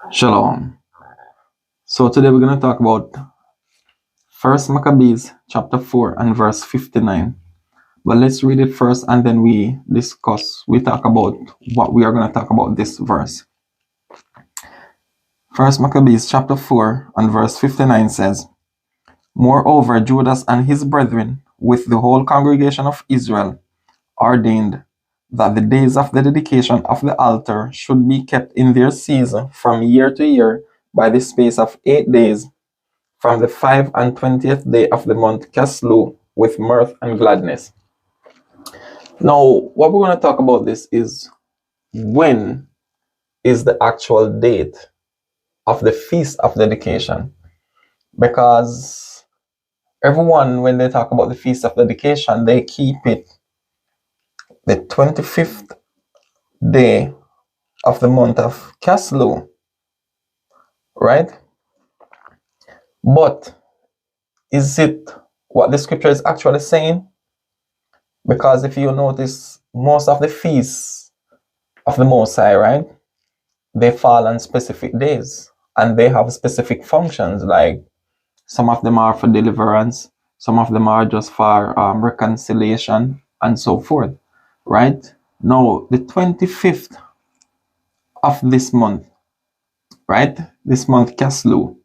Shalom. So today we're going to talk about First Maccabees chapter 4 and verse 59. But let's read it first and then we talk about what we are going to talk about this verse. First Maccabees chapter 4 and verse 59 says, "Moreover, Judas and his brethren with the whole congregation of Israel ordained that the days of the dedication of the altar should be kept in their season from year to year by the space of 8 days, from the 25th day of the month Caslu, with mirth and gladness." Now, what we're going to talk about this is when is the actual date of the feast of dedication, because everyone, when they talk about the feast of dedication, they keep it the 25th day of the month of Caslu, right? But is it what the scripture is actually saying? Because if you notice, most of the feasts of the Most High, right, they fall on specific days and they have specific functions. Like some of them are for deliverance, some of them are just for reconciliation and so forth, right? Now, the 25th of this month, right, this month Caslu,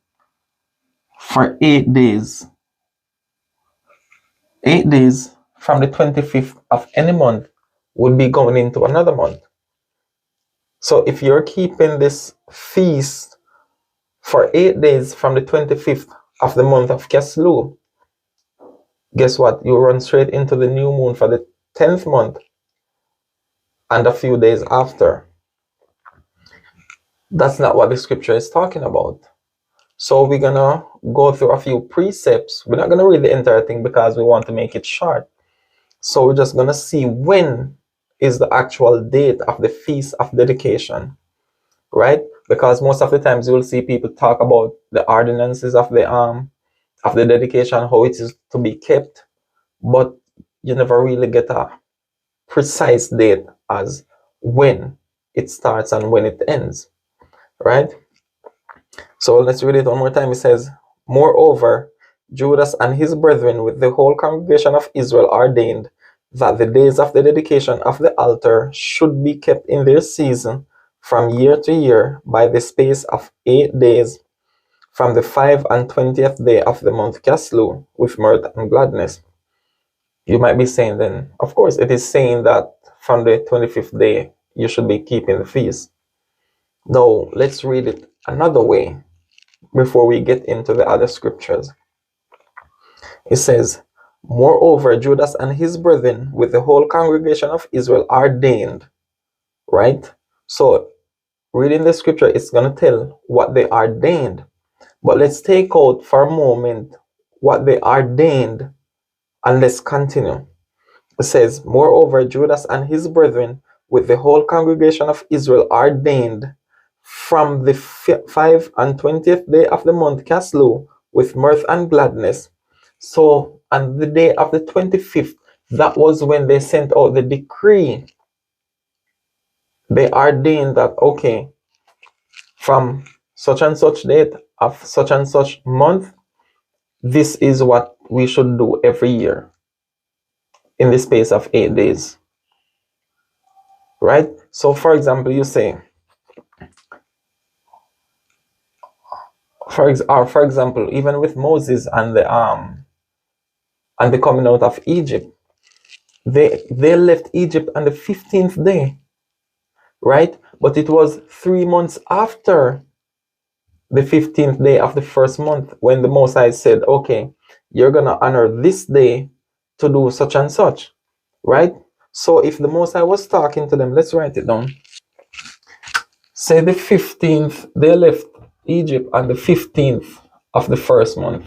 for 8 days, 8 days from the 25th of any month would be going into another month. So if you're keeping this feast for 8 days from the 25th of the month of Caslu, guess what? You run straight into the new moon for the 10th month and a few days after. That's not what the scripture is talking about. So we're gonna go through a few precepts. We're not gonna read the entire thing because we want to make it short. So we're just gonna see when is the actual date of the feast of dedication, right? Because most of the times you will see people talk about the ordinances of the dedication, how it is to be kept, but you never really get a precise date as when it starts and when it ends, right? So let's read it one more time. It says, "Moreover, Judas and his brethren with the whole congregation of Israel ordained that the days of the dedication of the altar should be kept in their season from year to year by the space of 8 days, from the 25th day of the month Caslu, with mirth and gladness." You might be saying then, of course, it is saying that from the 25th day, you should be keeping the feast. Though, let's read it another way before we get into the other scriptures. It says, "Moreover, Judas and his brethren with the whole congregation of Israel ordained," right? So, reading the scripture, it's going to tell what they ordained. But let's take out for a moment what they ordained and let's continue. It says, "Moreover, Judas and his brethren with the whole congregation of Israel ordained from the 25th day of the month Caslu with mirth and gladness." So on the day of the 25th, that was when they sent out the decree. They ordained that, okay, from such and such date of such and such month, this is what we should do every year in the space of 8 days, right? So for example, you say, for example, even with Moses and the coming out of Egypt, they left Egypt on the 15th day, right? But it was 3 months after the 15th day of the first month when the Most High said, okay, you're gonna honor this day to do such and such, right? So if the Most High was talking to them, let's write it down. Say the 15th, they left Egypt on the 15th of the first month.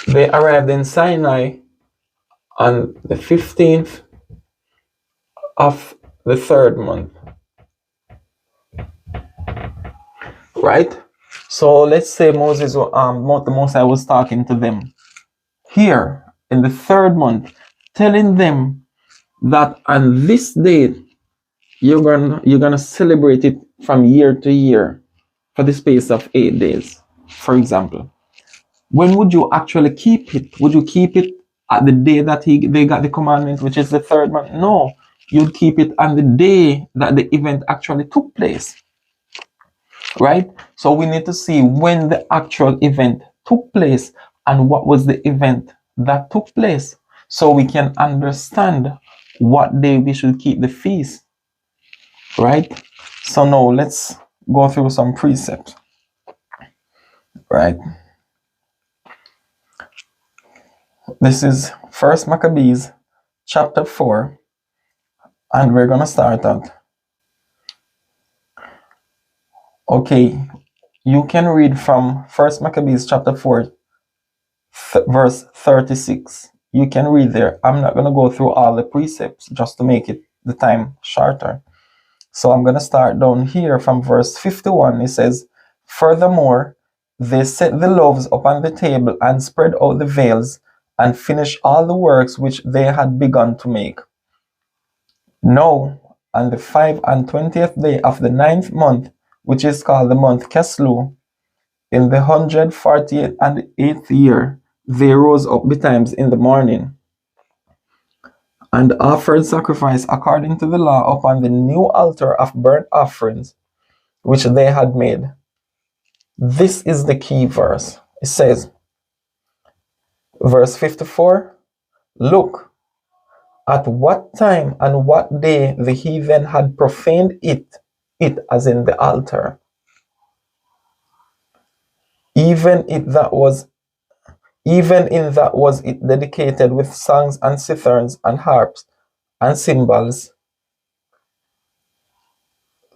They arrived in Sinai on the 15th of the third month, right? So let's say the Most High was talking to them here in the third month, telling them that on this date you're gonna celebrate it from year to year for the space of 8 days, for example. When would you actually keep it? Would you keep it at the day that they got the commandment, which is the third month? No, you'd keep it on the day that the event actually took place, right? So we need to see when the actual event took place and what was the event that took place, so we can understand what day we should keep the feast, right? So now let's go through some precepts, right? This is First Maccabees chapter 4, and we're gonna start out. Okay, you can read from First Maccabees chapter 4, verse 36. You can read there. I'm not gonna go through all the precepts just to make it the time shorter. So I'm gonna start down here from verse 51. It says, "Furthermore, they set the loaves upon the table and spread out the veils and finished all the works which they had begun to make. Now, on the 25th day of the 9th month, which is called the month Keslu, in the 148th year, they rose up betimes in the morning and offered sacrifice according to the law upon the new altar of burnt offerings which they had made." This is the key verse. It says, verse 54, "Look at what time and what day the heathen had profaned it as in the altar, even in that was it dedicated with songs and citherns and harps and cymbals.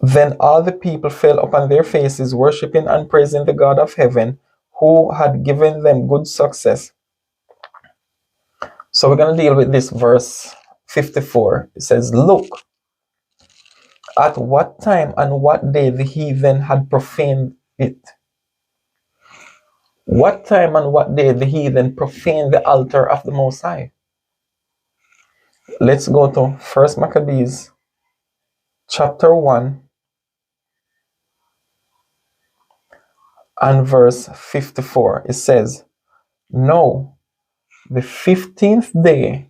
Then all the people fell upon their faces, worshipping and praising the God of heaven, who had given them good success." So we're going to deal with this verse 54. It says, "Look at what time and what day the heathen had profaned it." What time and what day the heathen profaned the altar of the Most High? Let's go to First Maccabees chapter 1 and verse 54. It says, "No, the 15th day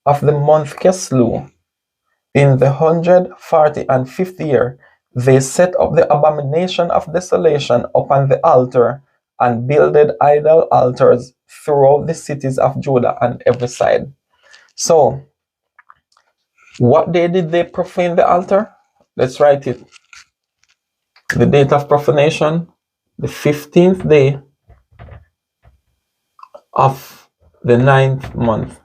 of the month Keslu, in the 145th year, they set up the abomination of desolation upon the altar and builded idol altars throughout the cities of Judah on every side." So, what day did they profane the altar? Let's write it. The date of profanation, the 15th day of the 9th month.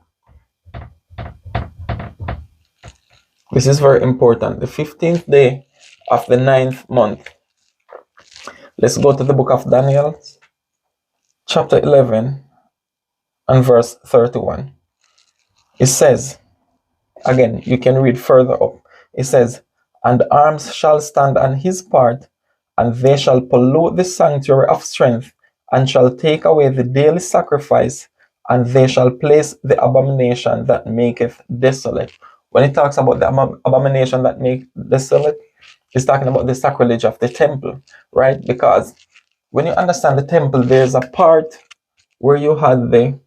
This is very important. The 15th day of the 9th month. Let's go to the book of Daniel, chapter 11 and verse 31. It says, again, you can read further up. It says, "And arms shall stand on his part, and they shall pollute the sanctuary of strength, and shall take away the daily sacrifice, and they shall place the abomination that maketh desolate." When it talks about the abomination that maketh desolate, it's talking about the sacrilege of the temple, right? Because when you understand the temple, there's a part where you had the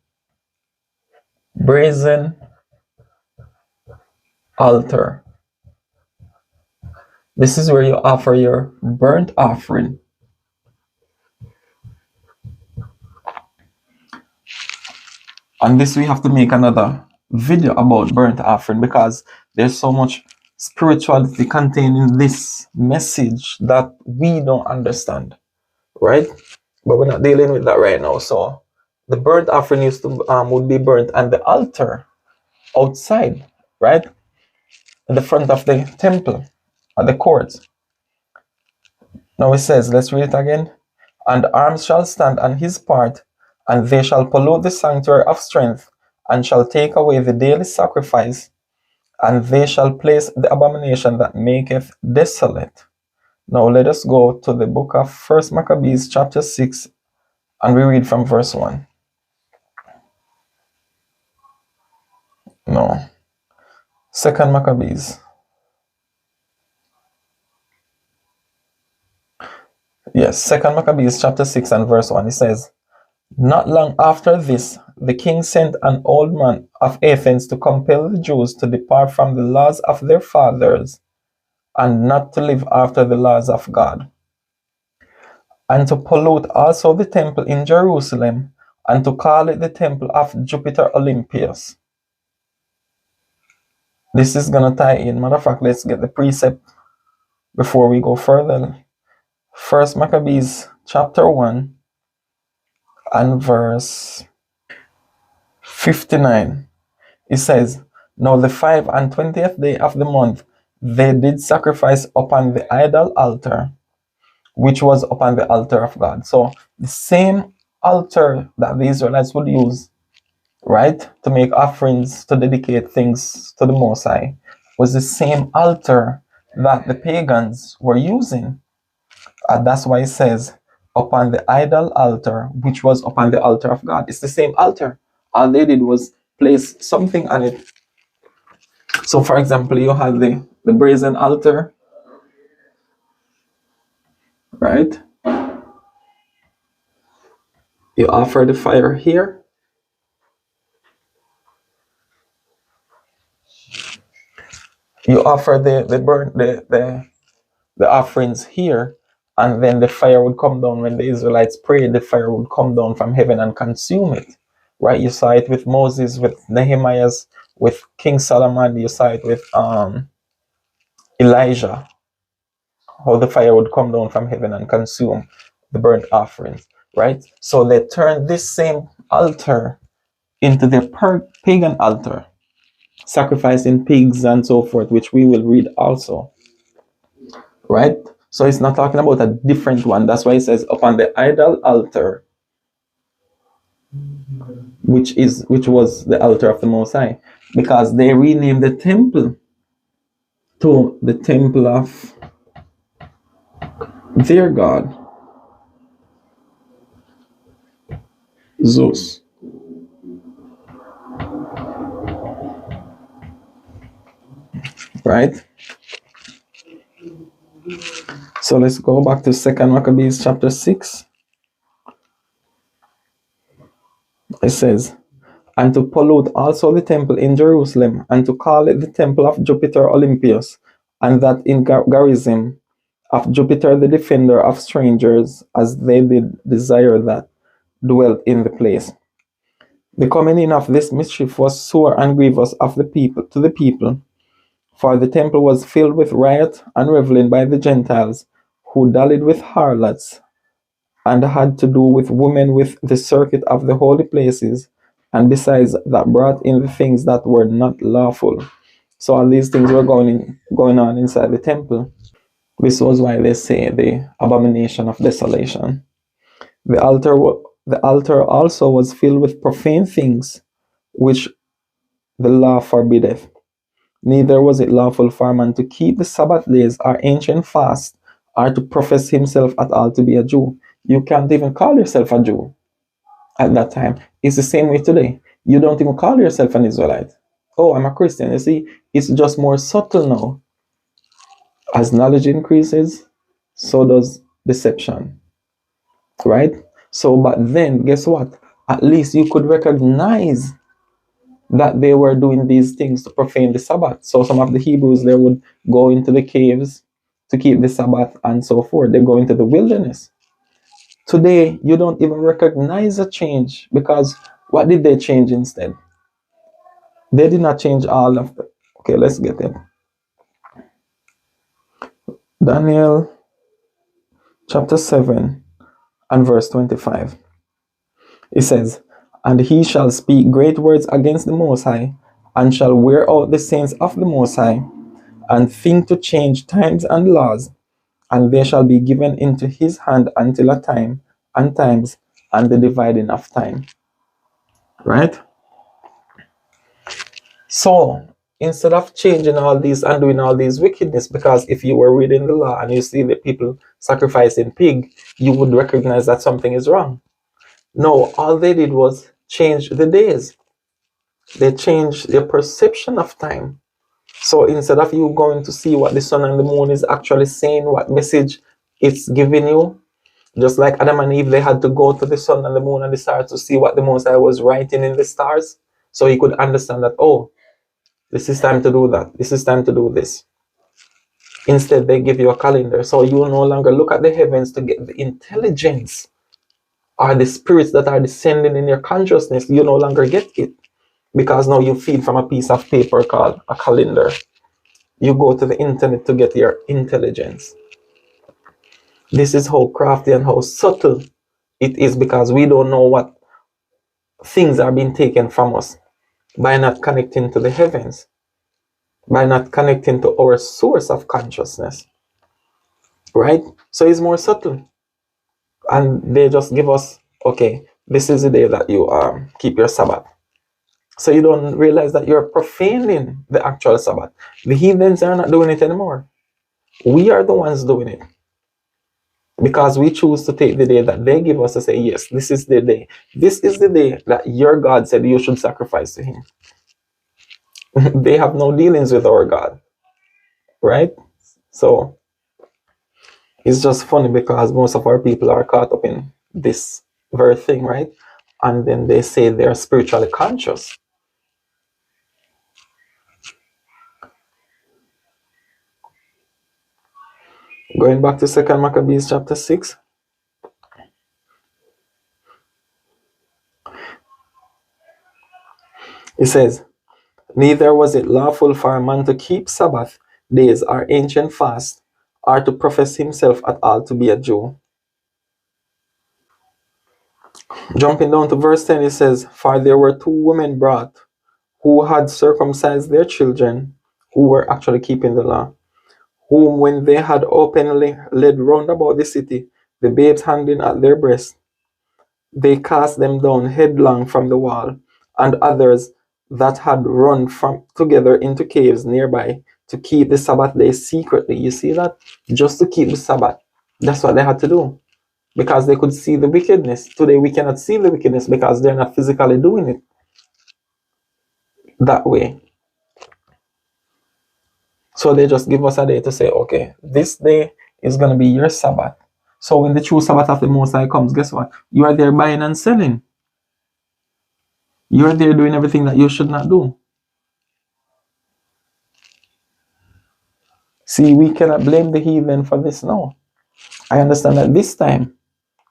brazen altar. This is where you offer your burnt offering. And this we have to make another video about burnt offering, because there's so much spirituality contained in this message that we don't understand, right? But we're not dealing with that right now. So the burnt offering would be burnt on the altar outside, right? In the front of the temple, at the courts. Now it says, let's read it again. "And arms shall stand on his part, and they shall pollute the sanctuary of strength, and shall take away the daily sacrifice, and they shall place the abomination that maketh desolate." Now let us go to the book of First Maccabees chapter 6, and we read from verse 1. No. Second Maccabees Yes, Second Maccabees chapter 6 and verse 1. It says, not long after this, the king sent an old man of Athens to compel the Jews to depart from the laws of their fathers and not to live after the laws of God, and to pollute also the temple in Jerusalem, and to call it the temple of Jupiter Olympius. This is going to tie in. Matter of fact, let's get the precept before we go further. First Maccabees chapter 1 and verse 59. It says, now the 25th day of the month, they did sacrifice upon the idol altar, which was upon the altar of God. So the same altar that the Israelites would use, right, to make offerings, to dedicate things to the Most High, was the same altar that the pagans were using. And that's why it says, upon the idol altar, which was upon the altar of God. It's the same altar. All they did was place something on it. So, for example, you have the brazen altar, right? You offer the fire here. You offer the offerings here, and then the fire would come down. When the Israelites prayed, the fire would come down from heaven and consume it, right? You saw it with Moses, with Nehemiah's, with King Solomon. You saw it with Elijah, how the fire would come down from heaven and consume the burnt offerings, right? So they turned this same altar into their pagan altar, sacrificing pigs and so forth, which we will read also, right? So it's not talking about a different one. That's why it says upon the idol altar, which was the altar of the Most High, because they renamed the temple to the temple of their god, Zeus. Right? So let's go back to Second Maccabees chapter 6. It says, and to pollute also the temple in Jerusalem, and to call it the temple of Jupiter Olympius, and that in Gerizim of Jupiter the defender of strangers, as they did desire that dwelt in the place. The coming in of this mischief was sore and grievous of the people to the people, for the temple was filled with riot and reveling by the Gentiles, who dallied with harlots, and had to do with women with the circuit of the holy places, and besides that brought in the things that were not lawful. So all these things were going on inside the temple. This was why they say the abomination of desolation. The altar also was filled with profane things, which the law forbiddeth. Neither was it lawful for a man to keep the Sabbath days or ancient fast, or to profess himself at all to be a Jew. You can't even call yourself a Jew at that time. It's the same way today. You don't even call yourself an Israelite. Oh, I'm a Christian. You see, it's just more subtle now. As knowledge increases, so does deception. Right? So, but then, guess what? At least you could recognize that they were doing these things to profane the Sabbath. So some of the Hebrews, they would go into the caves to keep the Sabbath and so forth. They go into the wilderness. Today, you don't even recognize a change, because what did they change instead? They did not change all of the... Okay, let's get it. Daniel chapter 7 and verse 25. It says, and he shall speak great words against the Most High, and shall wear out the saints of the Most High, and think to change times and laws, and they shall be given into his hand until a time and times and the dividing of time. Right? So instead of changing all these and doing all these wickedness, because if you were reading the law and you see the people sacrificing pig, you would recognize that something is wrong. No, all they did was change the days. They changed their perception of time. So instead of you going to see what the sun and the moon is actually saying, what message it's giving you, Just like Adam and Eve, they had to go to the sun and the moon and the stars to see what the Most High was writing in the stars, so he could understand that, oh, this is time to do that. This is time to do this. Instead, they give you a calendar, so you no longer look at the heavens to get the intelligence or the spirits that are descending in your consciousness. You no longer get it because now you feed from a piece of paper called a calendar. You go to the internet to get your intelligence. This is how crafty and how subtle it is, because we don't know what things are being taken from us by not connecting to the heavens, by not connecting to our source of consciousness, right? So it's more subtle. And they just give us, okay, this is the day that you keep your Sabbath. So you don't realize that you're profaning the actual Sabbath. The heathens are not doing it anymore. We are the ones doing it, because we choose to take the day that they give us to say, yes, this is the day. This is the day that your God said you should sacrifice to him. They have no dealings with our God, right? So it's just funny because most of our people are caught up in this very thing, right? And then they say they're spiritually conscious. Going back to 2 Maccabees chapter 6. It says, neither was it lawful for a man to keep Sabbath days or ancient fast, or to profess himself at all to be a Jew. Jumping down to verse 10, it says, for there were two women brought who had circumcised their children, who were actually keeping the law, whom when they had openly led round about the city, the babes hanging at their breasts, they cast them down headlong from the wall, and others that had run from together into caves nearby to keep the Sabbath day secretly. You see that? Just to keep the Sabbath. That's what they had to do, because they could see the wickedness. Today we cannot see the wickedness because they're not physically doing it that way. So they just give us a day to say, okay, this day is going to be your Sabbath. So when the true Sabbath of the Most High comes, guess what? You are there buying and selling. You are there doing everything that you should not do. See, we cannot blame the heathen for this now. I understand that this time,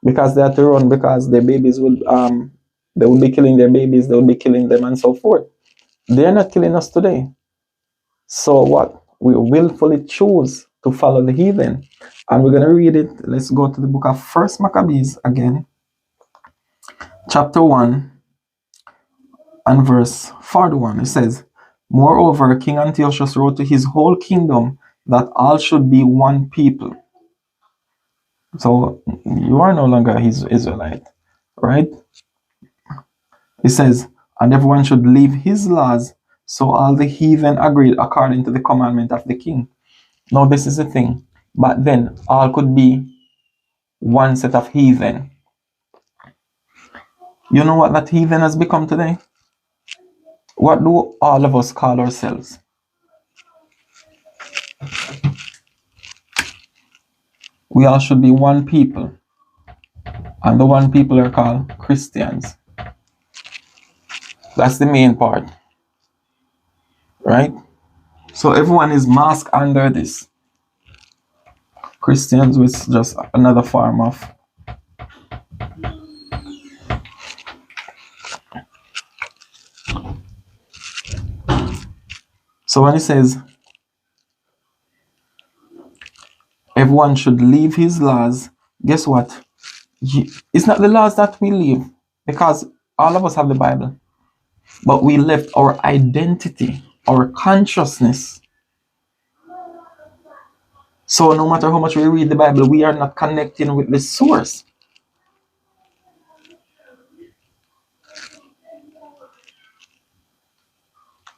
because they had to run, because their babies would they would be killing their babies, they would be killing them and so forth. They're not killing us today. So what? We willfully choose to follow the heathen. And we're going to read it. Let's go to the book of 1 Maccabees again. Chapter 1 and verse 41. It says, moreover, King Antiochus wrote to his whole kingdom that all should be one people. So you are no longer his Israelite, right? It says, and everyone should leave his laws. So all the heathen agreed according to the commandment of the king. Now this is the thing. But then all could be one set of heathen. You know what that heathen has become today? What do all of us call ourselves? We all should be one people. And the one people are called Christians. That's the main part. Right? So everyone is masked under this. Christians, which is just another form of so when it says everyone should leave his laws, guess what? It's not the laws that we leave, because all of us have the Bible, but we left our identity, our consciousness. So no matter how much we read the Bible, we are not connecting with the source.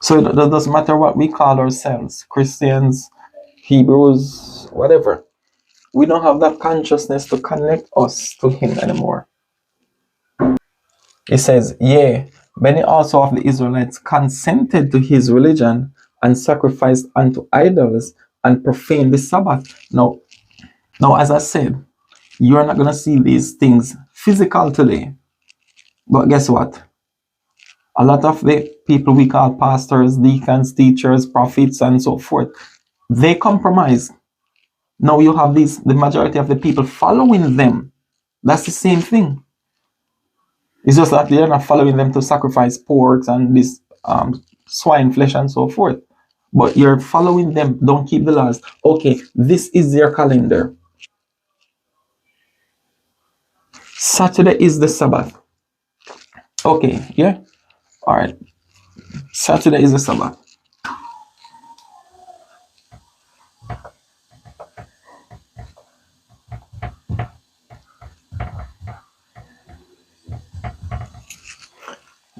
So it doesn't matter what we call ourselves, Christians, Hebrews, whatever. We don't have that consciousness to connect us to him anymore. It says, yea, many also of the Israelites consented to his religion and sacrificed unto idols and profaned the Sabbath. Now, as I said, You're not going to see these things physical today. But guess what? A lot of the people we call pastors, deacons, teachers, prophets, and so forth, they compromise. Now you have the majority of the people following them. That's the same thing. It's just that they're not following them to sacrifice porks and this swine flesh and so forth. But you're following them, don't keep the laws. Okay, this is their calendar. Saturday is the Sabbath. Okay, yeah? All right. Saturday is the Sabbath.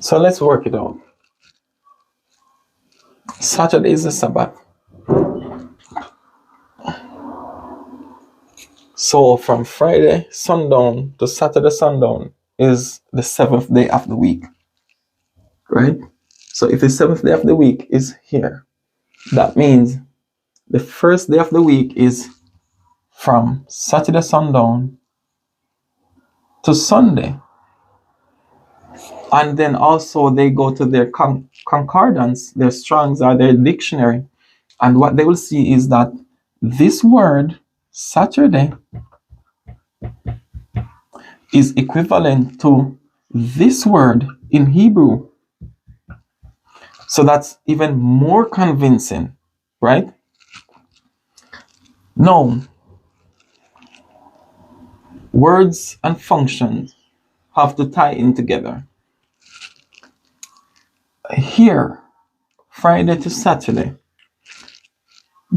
So let's work it out. Saturday is the Sabbath. So from Friday sundown to Saturday sundown is the 7th day of the week. Right? So if the 7th day of the week is here, that means the first day of the week is from Saturday sundown to Sunday. And then also they go to their concordance, their Strongs or their dictionary. And what they will see is that this word, Saturday, is equivalent to this word in Hebrew. So that's even more convincing, right? Now, words and functions have to tie in together. Here, Friday to Saturday,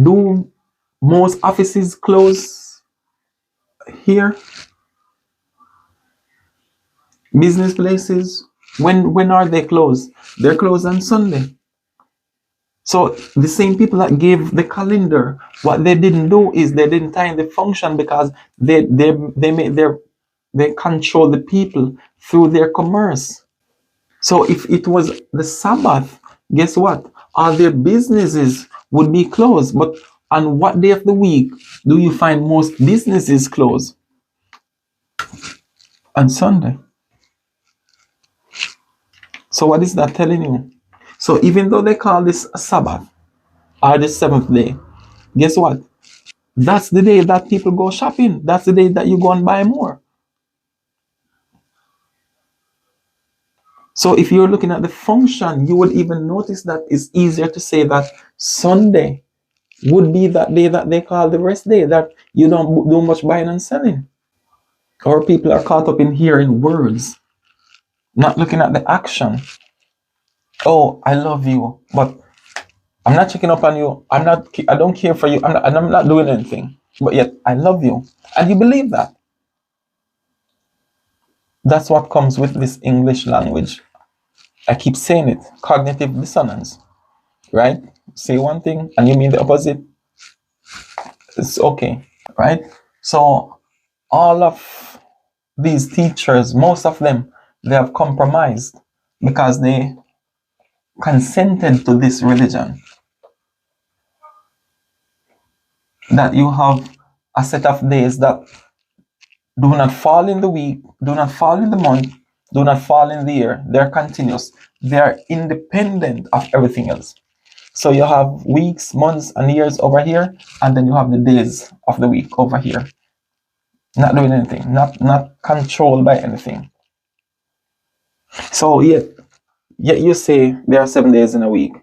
do most offices close here? Business places, when are they closed? They're closed on Sunday. So the same people that gave the calendar, what they didn't do is they didn't tie in the function because they control the people through their commerce. So if it was the Sabbath, guess what? All their businesses would be closed. But on what day of the week do you find most businesses closed? On Sunday. So what is that telling you? So even though they call this a Sabbath or the 7th day, guess what? That's the day that people go shopping. That's the day that you go and buy more. So if you're looking at the function, you would even notice that it's easier to say that Sunday would be that day that they call the rest day, that you don't do much buying and selling. Or people are caught up in hearing words, not looking at the action. Oh, I love you, but I'm not checking up on you. I don't care for you. I'm not doing anything. But yet I love you. And you believe that. That's what comes with this English language. I keep saying it. Cognitive dissonance. Right? Say one thing and you mean the opposite. It's okay. Right? So all of these teachers, most of them, they have compromised because they consented to this religion. That you have a set of days that do not fall in the week, do not fall in the month, do not fall in the year. They're continuous. They're independent of everything else. So you have weeks, months, and years over here, and then you have the days of the week over here. Not doing anything, not controlled by anything. So yet you say there are 7 days in a week.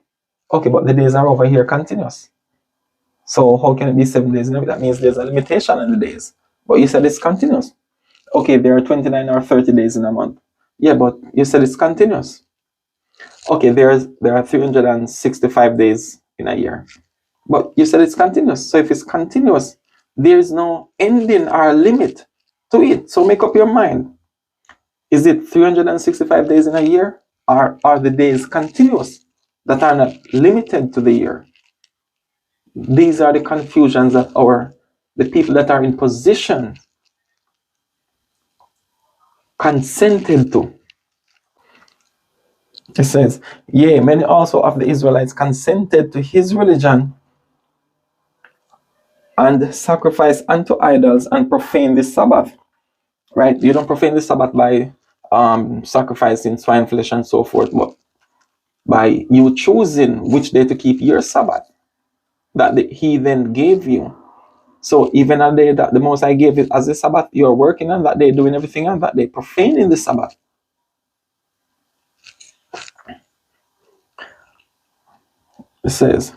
Okay, but the days are over here continuous. So how can it be 7 days in a week? That means there's a limitation on the days. But you said it's continuous. Okay, there are 29 or 30 days in a month. Yeah, but you said it's continuous. Okay, there are 365 days in a year. But you said it's continuous. So if it's continuous, there is no ending or limit to it. So make up your mind. Is it 365 days in a year? Or are the days continuous that are not limited to the year? These are the confusions that the people that are in position consented to. It says, yea, many also of the Israelites consented to his religion and sacrifice unto idols and profane the Sabbath. Right? You don't profane the Sabbath by sacrificing swine flesh and so forth, but by you choosing which day to keep your Sabbath that He then gave you. So even a day that the Most High gave it as a Sabbath, you're working on that day, doing everything on that day, profaning the Sabbath. It says,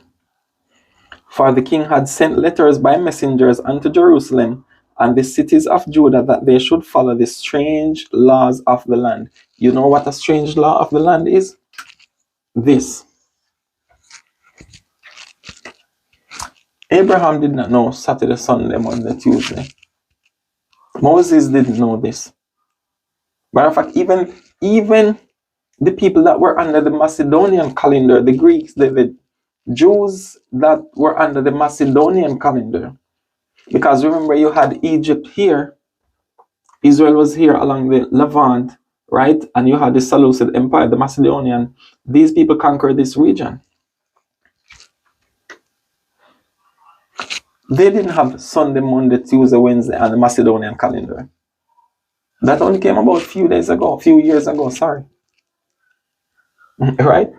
for the king had sent letters by messengers unto Jerusalem and the cities of Judah that they should follow the strange laws of the land. You know what a strange law of the land is? This. Abraham did not know Saturday, Sunday, Monday, Tuesday. Moses didn't know this. Matter of fact, even the people that were under the Macedonian calendar, the Greeks, the Jews that were under the Macedonian calendar, because remember you had Egypt here, Israel was here along the Levant, right? And you had the Seleucid Empire, the Macedonian. These people conquered this region. They didn't have Sunday, Monday, Tuesday, Wednesday, and the Macedonian calendar. That only came about a few years ago, sorry. Right?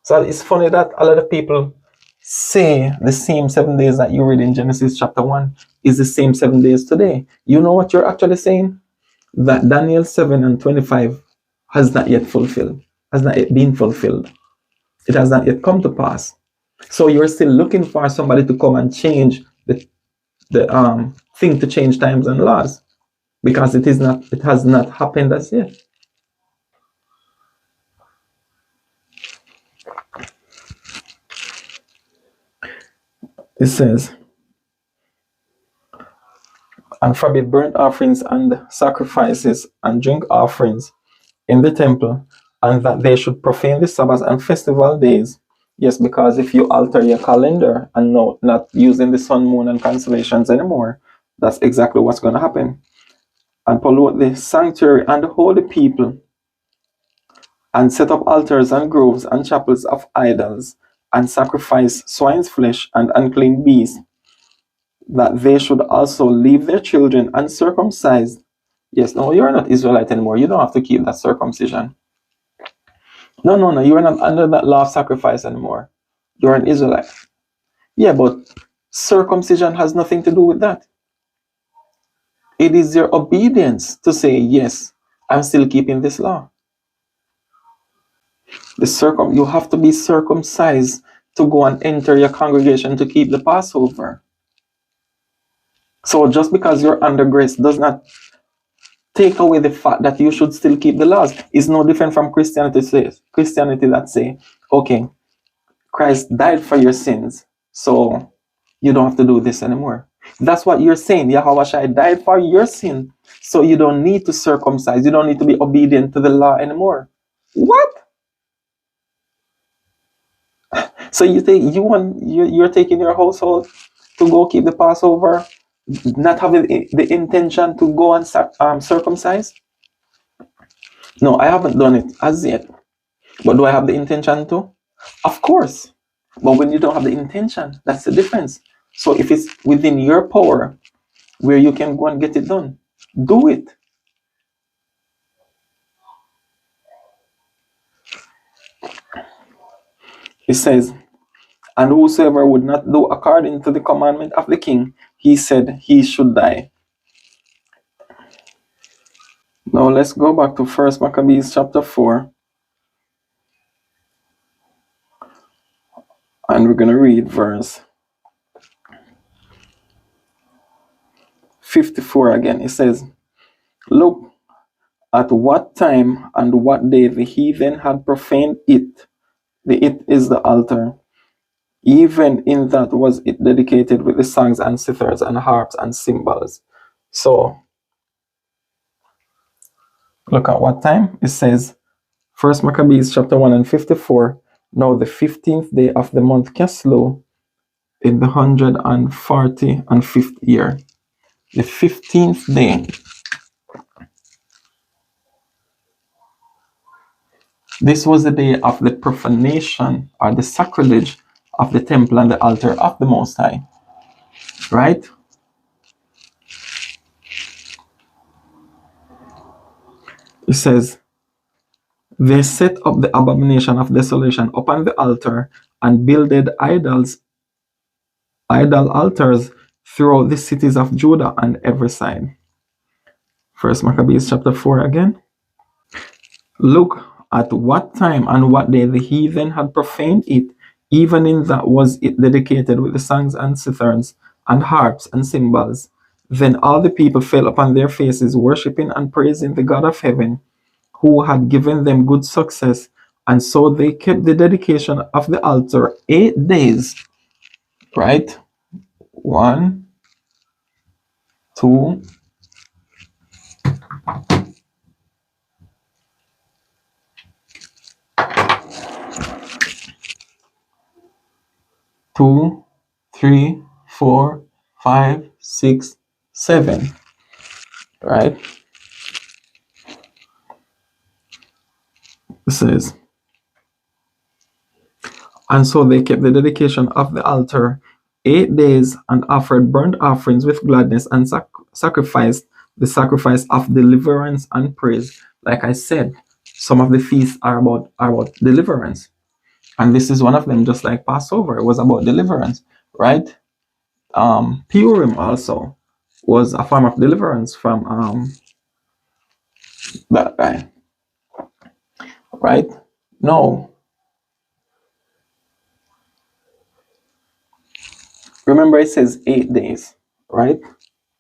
So it's funny that a lot of people say the same 7 days that you read in Genesis chapter 1 is the same 7 days today. You know what you're actually saying? That Daniel 7 and 25 has not yet fulfilled, has not yet been fulfilled. It has not yet come to pass. So you're still looking for somebody to come and change the thing, to change times and laws, because it has not happened as yet. It says, and forbid burnt offerings and sacrifices and drink offerings in the temple, and that they should profane the Sabbath and festival days. Yes, because if you alter your calendar and not using the sun, moon, and constellations anymore, that's exactly what's going to happen. And pollute the sanctuary and the holy people, and set up altars and groves and chapels of idols, and sacrifice swine's flesh and unclean beasts, that they should also leave their children uncircumcised. Yes, no, you're not Israelite anymore. You don't have to keep that circumcision. No, you are not under that law of sacrifice anymore. You're an Israelite. Yeah, but circumcision has nothing to do with that. It is your obedience to say, yes, I'm still keeping this law. You have to be circumcised to go and enter your congregation to keep the Passover. So just because you're under grace does not take away the fact that you should still keep the laws. It's no different from Christianity that say, okay, Christ died for your sins, so you don't have to do this anymore. That's what you're saying. Yahweh Shai died for your sin, so you don't need to circumcise. You don't need to be obedient to the law anymore. What? So you're taking your household to go keep the Passover, not having the intention to go and circumcise? No, I haven't done it as yet. But do I have the intention to? Of course. But when you don't have the intention, that's the difference. So if it's within your power where you can go and get it done, do it. It says, and whosoever would not do according to the commandment of the king, he said he should die. Now let's go back to 1 Maccabees chapter 4. And we're going to read verse 54 again. It says, look at what time and what day the heathen had profaned it. The it is the altar. Even in that was it dedicated with the songs and cithars and harps and cymbals. So, look at what time. It says, 1 Maccabees chapter 1 and 54. Now the 15th day of the month Keslu, in the 145th year. The 15th day. This was the day of the profanation or the sacrilege of the temple and the altar of the Most High. right? It says, they set up the abomination of desolation upon the altar and builded idol altars throughout the cities of Judah on every side. First Maccabees chapter 4 again. Look at what time and what day the heathen had profaned it, even in that was it dedicated with the songs and citharns and harps and cymbals. Then all the people fell upon their faces, worshipping and praising the God of heaven, who had given them good success. And so they kept the dedication of the altar 8 days. Right? 1, 2, 2, 3, 4, 5, 6, 7. Right? It says, and so they kept the dedication of the altar 8 days and offered burnt offerings with gladness and sacrificed the sacrifice of deliverance and praise. Like I said, some of the feasts are about deliverance. And this is one of them, just like Passover. It was about deliverance, right? Purim also was a form of deliverance from that guy, right? No. Remember, it says 8 days, right?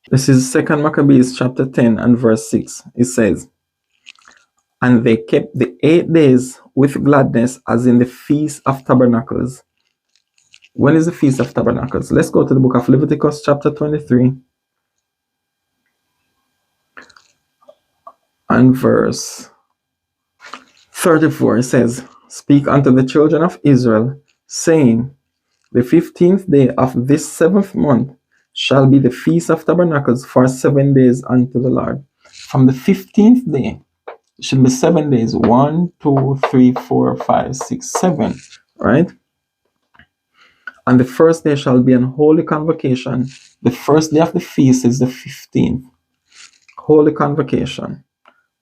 This is 2 Maccabees chapter 10 and verse 6. It says, and they kept the 8 days with gladness, as in the Feast of Tabernacles. When is the Feast of Tabernacles? Let's go to the book of Leviticus chapter 23 and verse 34. It says, speak unto the children of Israel, saying, the 15th day of this 7th month shall be the Feast of Tabernacles for 7 days unto the Lord. From the 15th day, it should be 7 days. 1, 2, 3, 4, 5, 6, 7. Right? And the first day shall be an holy convocation. The first day of the feast is the 15th. Holy convocation.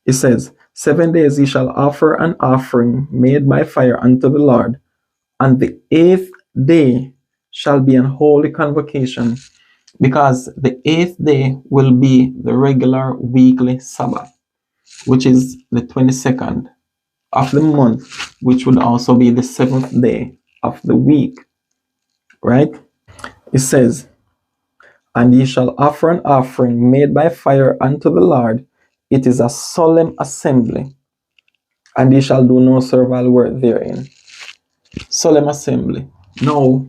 It says, 7 days ye shall offer an offering made by fire unto the Lord. And the 8th day shall be an holy convocation, because the 8th day will be the regular weekly Sabbath, which is the 22nd of the month, which would also be the 7th day of the week, right? It says, and ye shall offer an offering made by fire unto the Lord. It is a solemn assembly, and ye shall do no servile work therein. Solemn assembly. Now,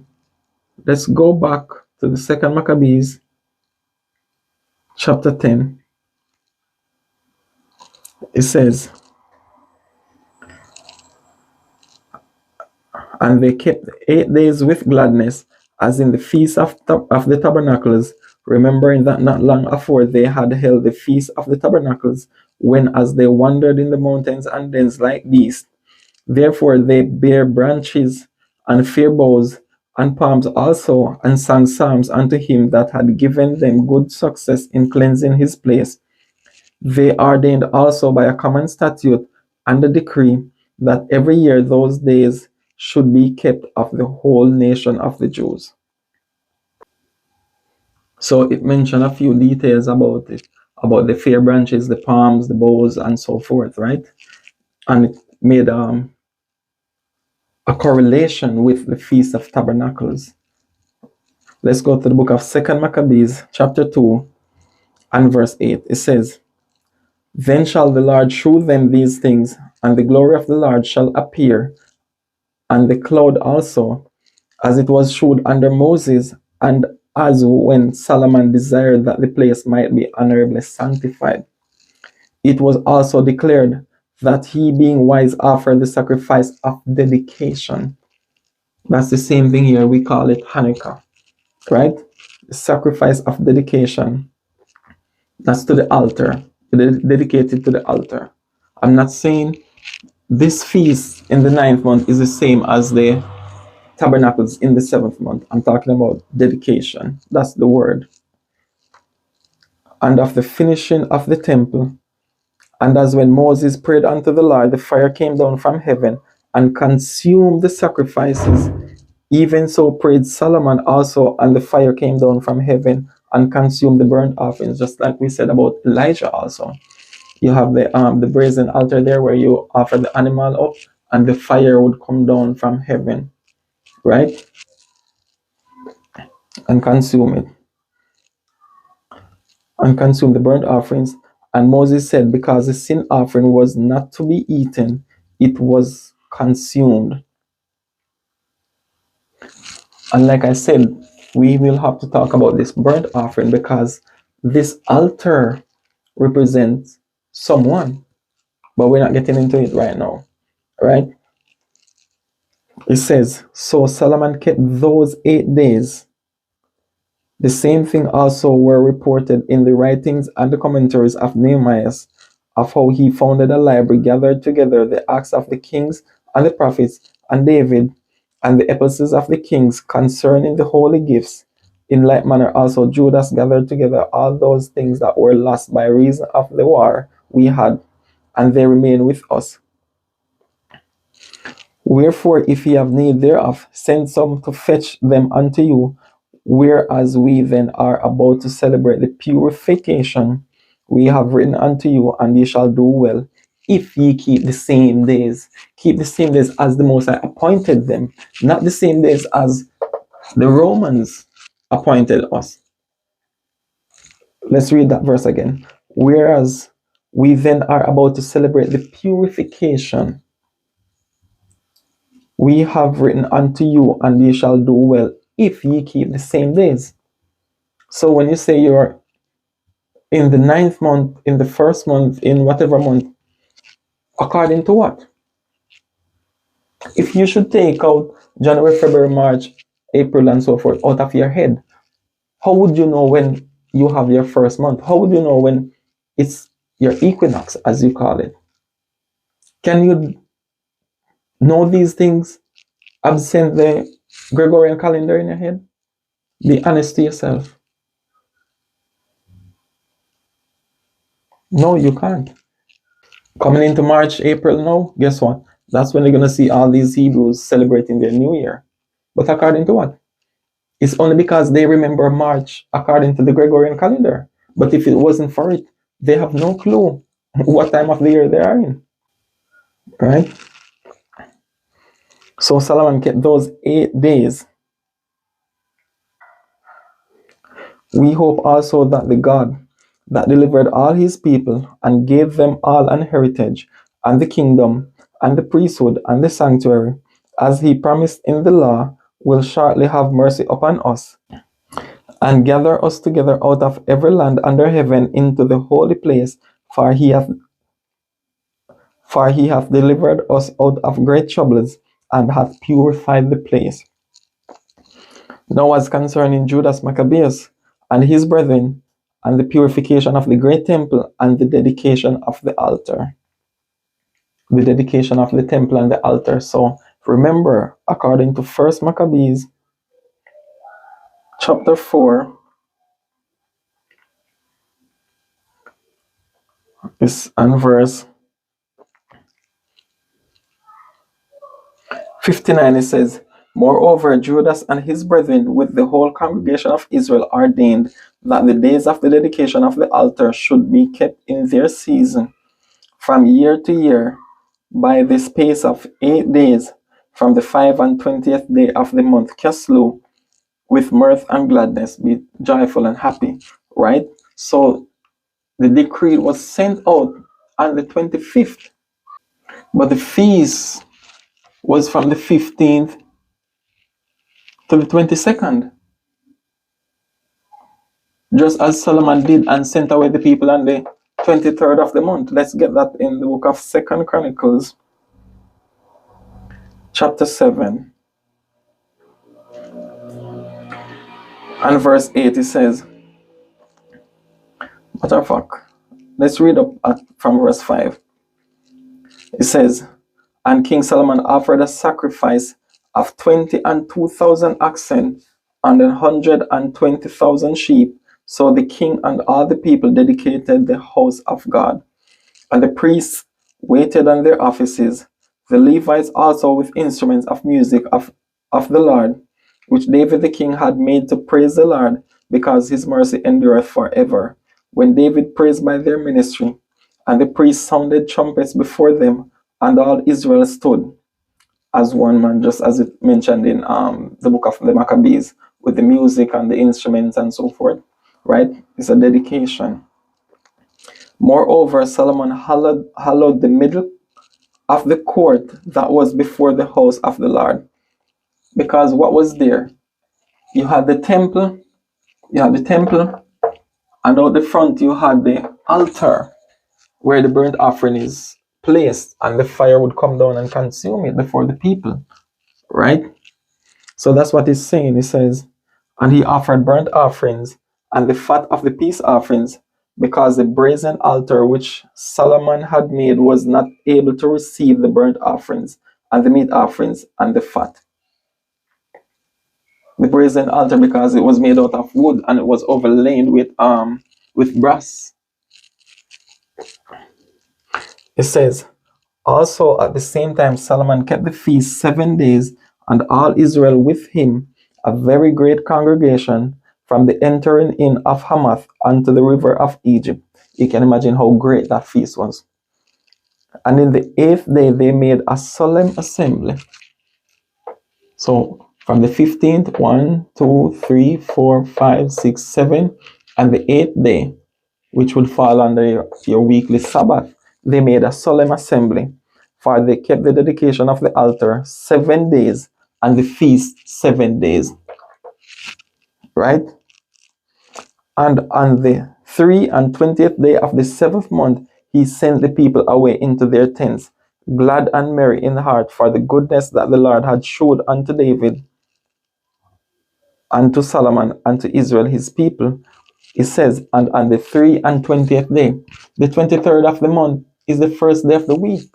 let's go back to the 2 Maccabees chapter 10. It says, and they kept 8 days with gladness, as in the feast of the tabernacles, remembering that not long afore they had held the feast of the tabernacles, when as they wandered in the mountains and dens like beasts. Therefore they bare branches and fair boughs and palms also, and sang psalms unto him that had given them good success in cleansing his place. They ordained also by a common statute and a decree that every year those days should be kept of the whole nation of the Jews. So it mentioned a few details about it, about the fair branches, the palms, the boughs, and so forth, right? And it made a correlation with the Feast of Tabernacles. Let's go to the book of 2 Maccabees, chapter 2, and verse 8. It says, then shall the Lord shew them these things, and the glory of the Lord shall appear, and the cloud also, as it was shewed under Moses, and as when Solomon desired that the place might be honorably sanctified. It was also declared that he, being wise, offered the sacrifice of dedication. That's the same thing here. We call it Hanukkah, right? The sacrifice of dedication. That's to the altar, dedicated to the altar. I'm not saying this feast in the 9th month is the same as the tabernacles in the 7th month. I'm talking about dedication. That's the word. And of the finishing of the temple. And as when Moses prayed unto the Lord, the fire came down from heaven and consumed the sacrifices. Even so prayed Solomon also, and the fire came down from heaven and consumed the burnt offerings, just like we said about Elijah also. You have the brazen altar there where you offer the animal up, and the fire would come down from heaven, right? And consume it. And consume the burnt offerings. And Moses said, because the sin offering was not to be eaten, it was consumed. And like I said, we will have to talk about this burnt offering because this altar represents someone, but we're not getting into it right now, right? It says, so Solomon kept those 8 days. The same thing also were reported in the writings and the commentaries of Nehemiah, of how he founded a library, gathered together the acts of the kings and the prophets, and David, and the epistles of the kings concerning the holy gifts. In like manner also Judas gathered together all those things that were lost by reason of the war we had, and they remain with us. Wherefore, if ye have need thereof, send some to fetch them unto you, whereas we then are about to celebrate the purification we have written unto you, and ye shall do well, if ye keep the same days. Keep the same days as the Most High appointed them, not the same days as the Romans appointed us. Let's read that verse again. Whereas we then are about to celebrate the purification we have written unto you, and ye shall do well, if ye keep the same days. So when you say you're in the 9th month, in the 1st month, in whatever month, according to what? If you should take out January, February, March, April, and so forth out of your head, how would you know when you have your 1st month? How would you know when it's your equinox, as you call it? Can you know these things absent the Gregorian calendar in your head? Be honest to yourself. No, you can't. Coming into March, April now, guess what? That's when you're going to see all these Hebrews celebrating their new year. But according to what? It's only because they remember March according to the Gregorian calendar. But if it wasn't for it, they have no clue what time of the year they are in. Right? So Solomon kept those 8 days. We hope also that the God that delivered all his people and gave them all an heritage and the kingdom and the priesthood and the sanctuary, as he promised in the law, will shortly have mercy upon us and gather us together out of every land under heaven into the holy place, for he hath delivered us out of great troubles and hath purified the place. Now as concerning Judas Maccabeus and his brethren, and the purification of the great temple and the dedication of the altar. The dedication of the temple and the altar. So remember, according to 1 Maccabees chapter 4, is and verse 59, it says, moreover, Judas and his brethren with the whole congregation of Israel ordained that the days of the dedication of the altar should be kept in their season from year to year by the space of 8 days from the 25th day of the month Kislew, with mirth and gladness, be joyful and happy, right? So the decree was sent out on the 25th, but the feast was from the 15th to the 22nd, just as Solomon did and sent away the people on the 23rd of the month. Let's get that in the book of 2nd Chronicles, chapter 7, and verse 8. It says, matter of fact, let's read up from verse 5. It says, and King Solomon offered a sacrifice of 20,002 oxen and 120,000 sheep. So the king and all the people dedicated the house of God. And the priests waited on their offices, the Levites also with instruments of music of the Lord, which David the king had made to praise the Lord, because his mercy endureth forever. When David praised by their ministry, and the priests sounded trumpets before them, and all Israel stood as one man, just as it mentioned in the book of the Maccabees, with the music and the instruments and so forth, right? It's a dedication. Moreover, Solomon hallowed the middle of the court that was before the house of the Lord. Because what was there? You had the temple, and out the front you had the altar where the burnt offering is placed, and the fire would come down and consume it before the people, right? So that's what he's saying. He says, and he offered burnt offerings and the fat of the peace offerings, because the brazen altar which Solomon had made was not able to receive the burnt offerings and the meat offerings and the fat. The brazen altar, because it was made out of wood and it was overlaid with brass. It says, also at the same time Solomon kept the feast 7 days, and all Israel with him, a very great congregation, from the entering in of Hamath unto the river of Egypt. You can imagine how great that feast was. And in the 8th day they made a solemn assembly. So from the 15th, 1, 2, 3, 4, 5, 6, 7, and the 8th day, which would fall under your weekly Sabbath, they made a solemn assembly, for they kept the dedication of the altar 7 days, and the feast 7 days. Right? And on the 23rd day of the 7th month, he sent the people away into their tents, glad and merry in heart, for the goodness that the Lord had showed unto David, and to Solomon, and to Israel his people. It says, and on the 23rd day, the 23rd of the month is the first day of the week.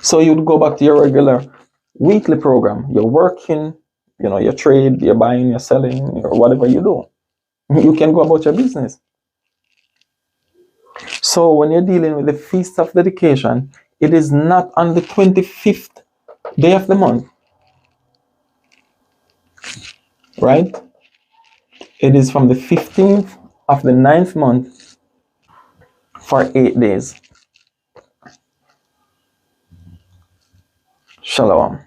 So you'd go back to your regular weekly program. You're working, your trade, you're buying, you're selling, or whatever you do. You can go about your business. So when you're dealing with the Feast of Dedication, it is not on the 25th day of the month, right? It is from the 15th of the 9th month for 8 days. Shalom.